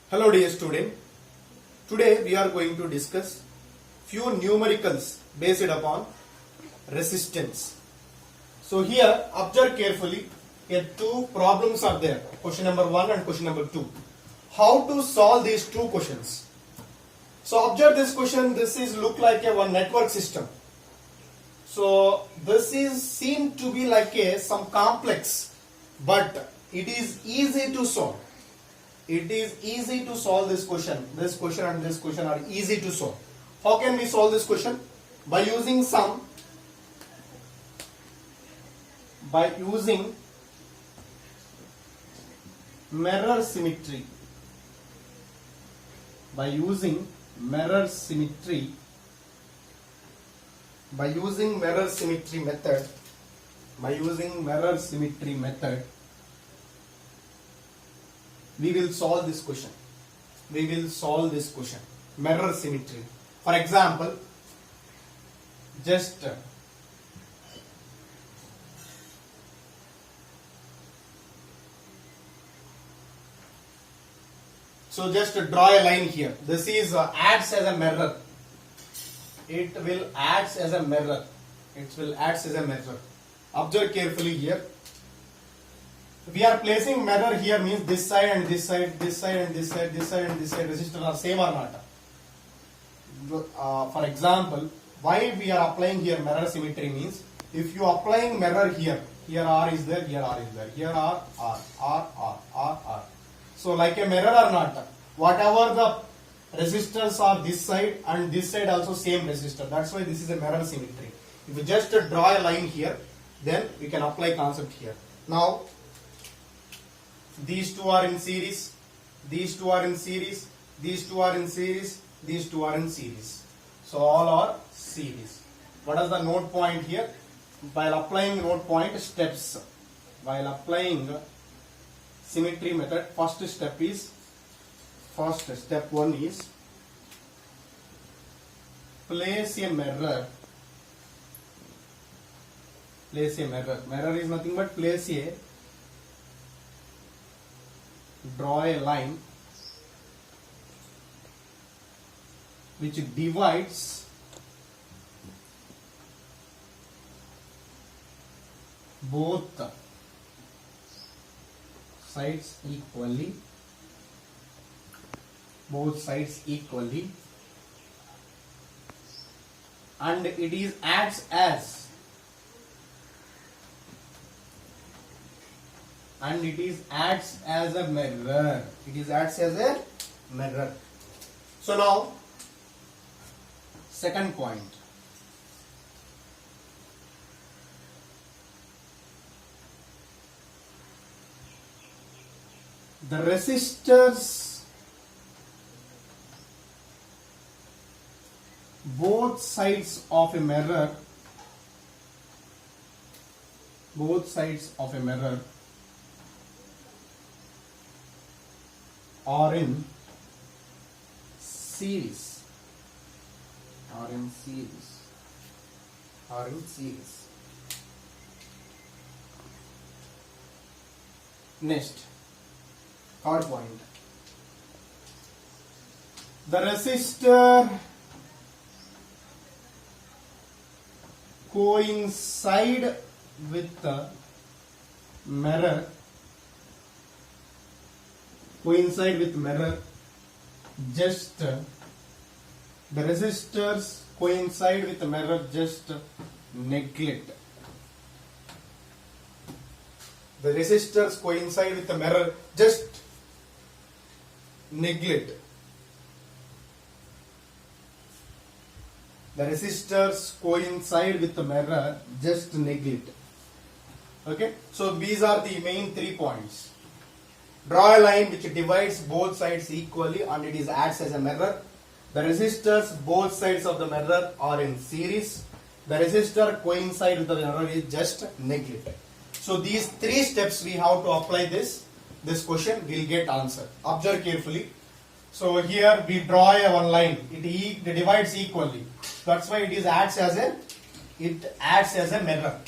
Hello dear student, today we are going to discuss few numericals based upon resistance. So here observe carefully, here two problems are there, question number 1 and question number 2. How to solve these two questions? So observe this question, this is look like a one network system. So this is seem to be like a some complex, but it is easy to solve. It is easy to solve this question. This question and this question are easy to solve. How can we solve this question? By using mirror symmetry. By using mirror symmetry method, we will solve this question. Mirror symmetry. For example, just draw a line here. This is acts as a mirror. It will acts as a mirror. Observe carefully here. We are placing mirror here means this side and this side, this side and this side, this side and this side resistors are same or not. For example, why we are applying here mirror symmetry means if you applying mirror here R is there, here R is there, here R. So like a mirror or not, whatever the resistors are this side and this side also same resistor. That's why this is a mirror symmetry. If you just draw a line here, then we can apply concept here. Now these two are in series, these two are in series, these two are in series, these two are in series. So all are series. What is the node point here? While applying node point steps, while applying symmetry method, step 1 is place a mirror. Mirror is nothing but draw a line which divides both sides equally, and it is acts as a mirror. So now second point. The resistors both sides of a mirror are in series. Next, third point. The resistor coincide with the mirror. Just the resistors coincide with the mirror, just neglect. The resistors coincide with the mirror, just neglect. The resistors coincide with the mirror, just neglect. Okay, so these are the main 3 points. Draw a line which divides both sides equally and it is acts as a mirror. The resistors both sides of the mirror are in series. The resistor coincide with the mirror is just neglect. So these 3 steps we have to apply this question, will get answer. Observe carefully. So here we draw a one line. It divides equally. That's why it acts as a mirror.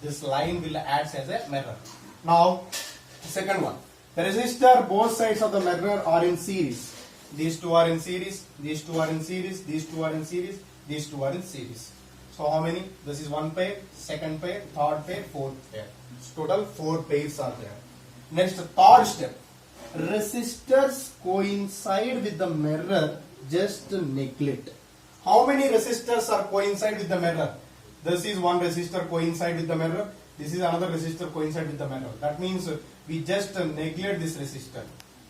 This line will act as a mirror. Now second one. The resistor, both sides of the mirror are in series. These two are in series, these two are in series, these two are in series, these two are in series. So how many? This is one pair, second pair, third pair, fourth pair. Total 4 pairs are there. Next, third step. Resistors coincide with the mirror, just neglect. How many resistors are coincide with the mirror? This is one resistor coincide with the mirror. This is another resistor coincide with the mirror. That means we just neglect this resistor.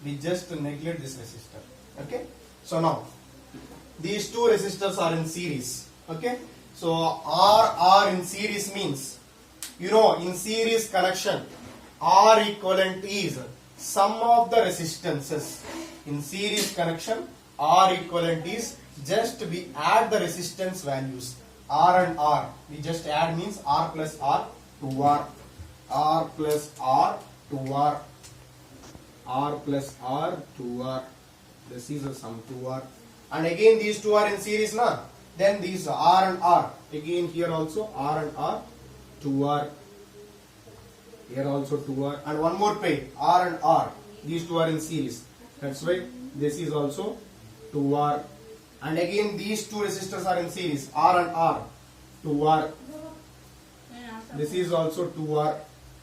We just neglect this resistor. Okay. So now these two resistors are in series. Okay. So R in series means, you know, in series connection, R equivalent is sum of the resistances. In series connection, R equivalent is just we add the resistance values. R and R. We just add means R plus R to R. R plus R to R. R plus R to R. This is a sum to R. And again these two are in series na. Then these R and R. Again here also R and R to R. Here also 2R. And one more pair, R and R. These two are in series. That's why this is also 2R. And again these two resistors are in series, R and R. 2R. This is also 2R.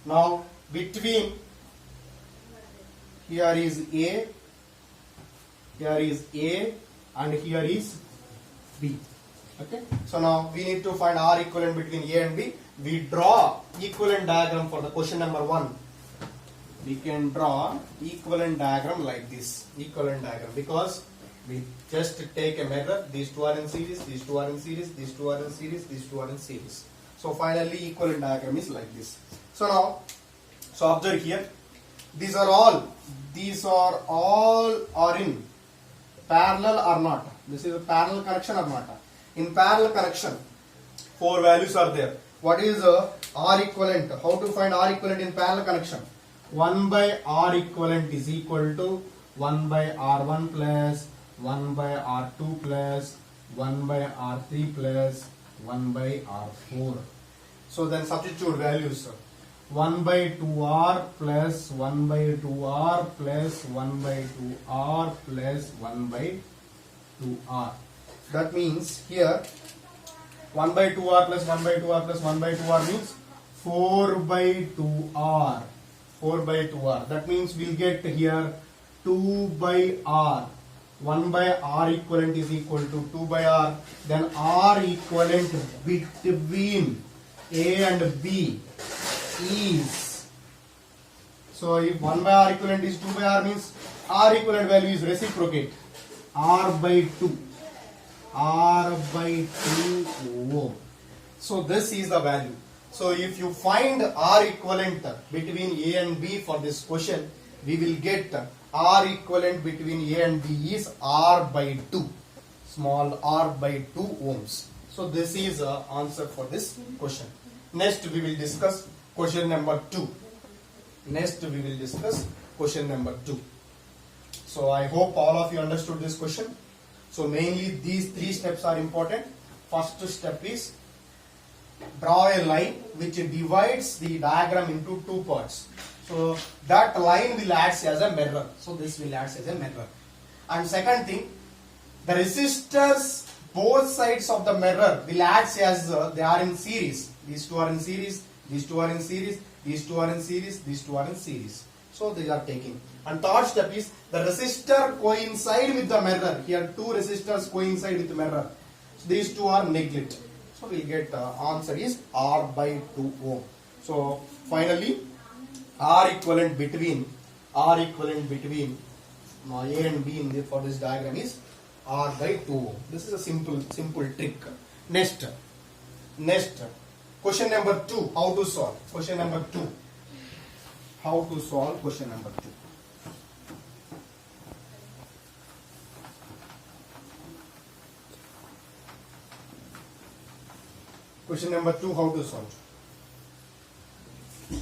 Now between, here is A, and here is B. Okay. So now we need to find R equivalent between A and B. We draw equivalent diagram for the question number 1. We can draw equivalent diagram like this. Equivalent diagram, because we just take a mirror. These two are in series. These two are in series. These two are in series. These two are in series. So finally equivalent diagram is like this. So now, so observe here. These are all are in parallel or not. This is a parallel connection or not. In parallel connection, 4 values are there. What is R equivalent? How to find R equivalent in parallel connection? 1 by R equivalent is equal to 1 by R1 plus 1 by R2 plus 1 by R3 plus 1 by R4. So then substitute values. 1 by 2R plus 1 by 2R plus 1 by 2R plus 1 by 2R. That means here 1 by 2R plus 1 by 2R plus 1 by 2R means 4 by 2R. 4 by 2R. That means we'll get here 2 by R. 1 by R equivalent is equal to 2 by R. Then R equivalent between A and B is. So if 1 by R equivalent is 2 by R means R equivalent value is reciprocate. R by 2. R by 2 ohm. So this is the value. So if you find R equivalent between A and B for this question, we will get R equivalent between A and B is R by 2. Small r by 2 ohms. So this is the answer for this question. Next we will discuss question number 2. So I hope all of you understood this question. So mainly these 3 steps are important. First step is draw a line which divides the diagram into 2 parts. So that line will act as a mirror. So this will act as a mirror. And second thing, the resistors both sides of the mirror will act as they are in series. These two are in series, these two are in series, these two are in series, these two are in series. So they are taking. And third step is the resistor coincide with the mirror. Here 2 resistors coincide with the mirror. So these 2 are neglect. So we get answer is R by 2 ohm. So finally R equivalent between A and B for this diagram is R by 2 ohm. This is a simple trick. Next question number 2. How to solve question number 2? How to solve question number 2? Question number 2, how to solve?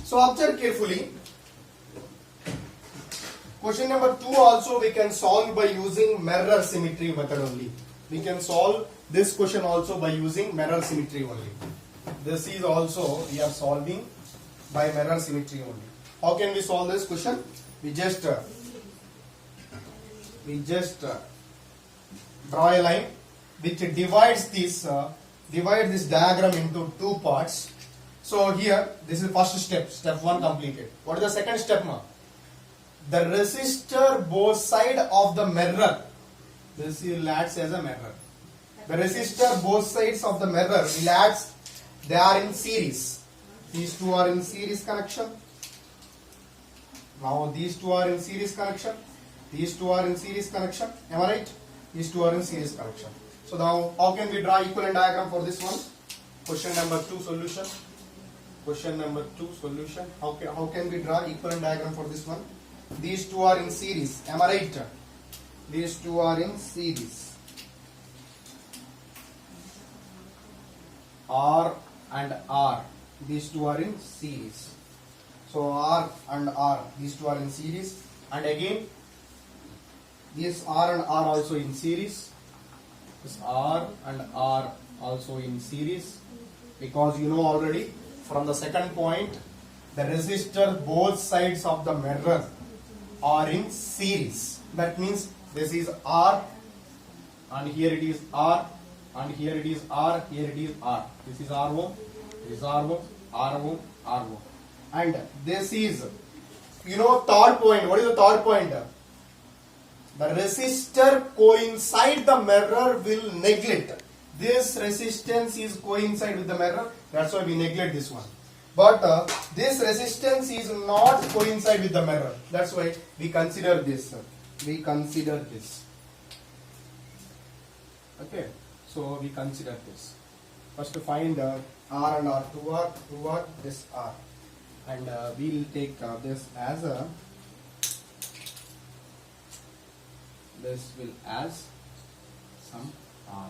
So observe carefully. Question number 2 also we can solve by using mirror symmetry method only. We can solve this question also by using mirror symmetry only. This is also we are solving by mirror symmetry only. How can we solve this question? we just draw a line which divides this diagram into two parts. So here, this is first step, step 1 completed. What is the second step now? The resistor both side of the mirror, this will act as a mirror. The resistor both sides of the mirror will act, they are in series. These two are in series connection. Now these two are in series connection. These two are in series connection. Am I right? These two are in series connection. So now how can we draw equivalent diagram for this one? Question number 2 solution. Question number 2 solution. How can we draw equivalent diagram for this one? These two are in series. Am I right? These two are in series. R and R. These two are in series. So R and R. These two are in series. And again, these R and R also in series. This R and R also in series. Because you know already from the second point, the resistor both sides of the mirror are in series. That means this is R and here it is R and here it is R, here it is R. This is R ohm, this is R ohm, R ohm, R ohm. And this is, you know, third point. What is the third point? The resistor coincide the mirror will neglect. This resistance is coincide with the mirror. That's why we neglect this one. But this resistance is not coincide with the mirror. That's why we consider this. We consider this. Okay. So we consider this. First to find R and R. 2R, this R. And we'll take this as a, this will as some R.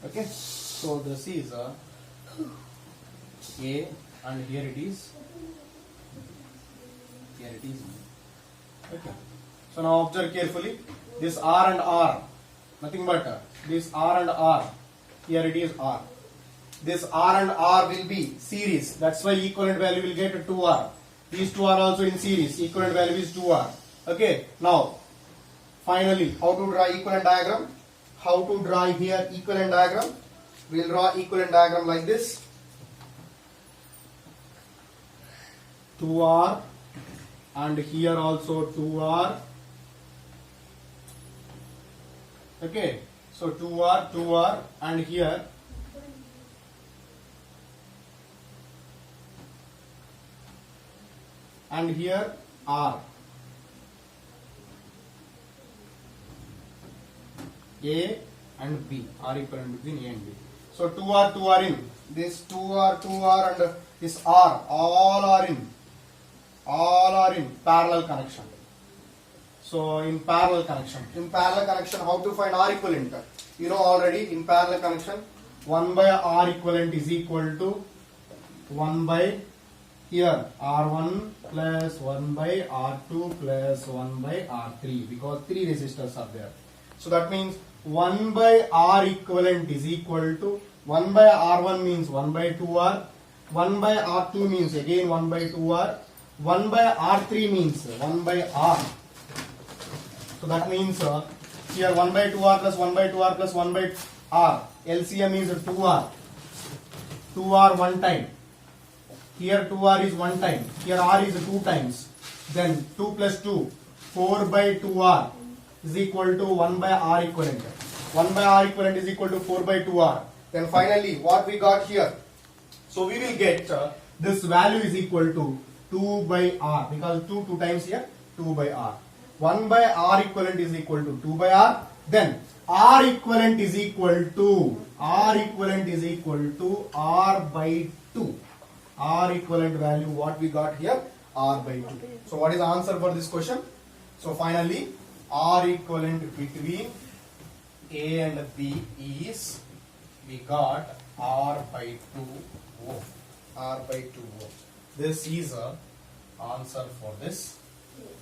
Okay, so this is A and here it is B. Okay, so now observe carefully. This R and R, nothing but this R and R, here it is R. This R and R will be series. That's why equivalent value will get 2R. These two are also in series. Equivalent value is 2R. Okay. Now, finally, how to draw equivalent diagram? How to draw here equivalent diagram? We will draw equivalent diagram like this. 2R and here also 2R. Okay. So 2R and here and here R. A and B. R equivalent between A and B. So 2R in. This 2R and this R. All are in parallel connection. So in parallel connection. In parallel connection, how to find R equivalent? You know already in parallel connection, 1 by R equivalent is equal to 1 by here R1 plus 1 by R2 plus 1 by R3 because 3 resistors are there. So that means 1 by R equivalent is equal to 1 by R1 means 1 by 2R, 1 by R2 means again 1 by 2R, 1 by R3 means 1 by R. So that means here 1 by 2R plus 1 by 2R plus 1 by R. LCM is 2R. 2R one time. Here 2R is one time. Here R is 2 times. Then 2 plus 2. 4 by 2R is equal to 1 by R equivalent. 1 by R equivalent is equal to 4 by 2R. Then finally what we got here? So we will get this value is equal to 2 by R because 2 times here 2 by R. 1 by R equivalent is equal to 2 by R. Then R equivalent is equal to R by 2. R equivalent value what we got here? R by 2. So what is the answer for this question? So finally R equivalent between A and B is, we got R by 2 ohm. R by 2 ohm. This is a answer for this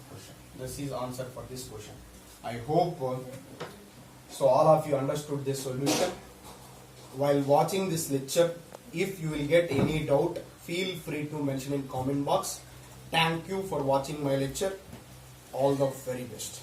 question. This is answer for this question. I hope so all of you understood this solution. While watching this lecture, if you will get any doubt, feel free to mention in comment box. Thank you for watching my lecture. All the very best.